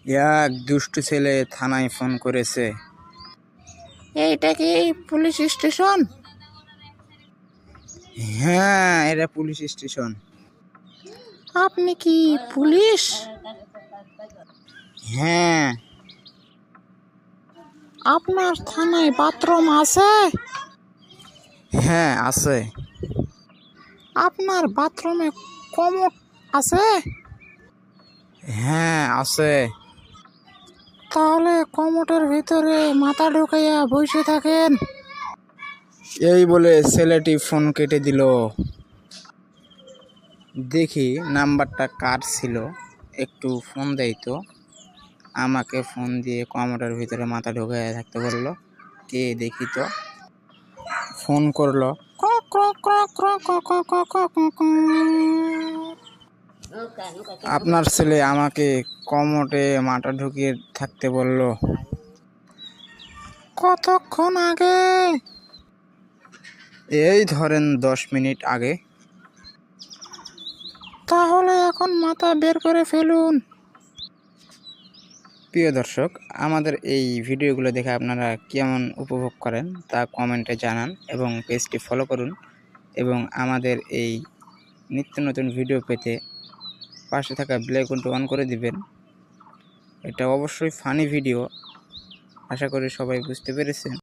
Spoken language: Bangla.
এক দুষ্টু ছেলে থানায় ফোন করেছে। এইটা কি পুলিশ স্টেশন? হ্যাঁ, এটা পুলিশ স্টেশন। আপনি কি পুলিশ? হ্যাঁ। আপনার থানায় বাথরুম আছে? হ্যাঁ আছে। আপনার বাথরুমে কমোড আছে? হ্যাঁ আছে। তাহলে কমোডের ভিতরে মাথা ঢুকাইয়া বসে থাকেন। এই বলে ছেলেটি ফোন কেটে দিল। দেখি নাম্বারটা কার ছিল, একটু ফোন দেয় তো। আমাকে ফোন দিয়ে কমোডের ভিতরে মাথা ঢুকাইয়া থাকতে বললো। কে দেখি তো। ফোন করলো। আপনার ছেলে আমাকে কমোডে মাথা ঢুকিয়ে থাকতে বলল। কতক্ষণ আগে? এই ধরেন 10 মিনিট আগে। তাহলে এখন মাথা বের করে ফেলুন। প্রিয় দর্শক, আমাদের এই ভিডিওগুলো দেখে আপনারা কেমন উপভোগ করেন তা কমেন্টে জানান এবং পেজটি ফলো করুন এবং আমাদের এই নিত্য নতুন ভিডিও পেতে পাশে থাকা বেল আইকনটি অন করে দিবেন। এটা অবশ্যই ফানি ভিডিও, আশা করি সবাই বুঝতে পেরেছেন।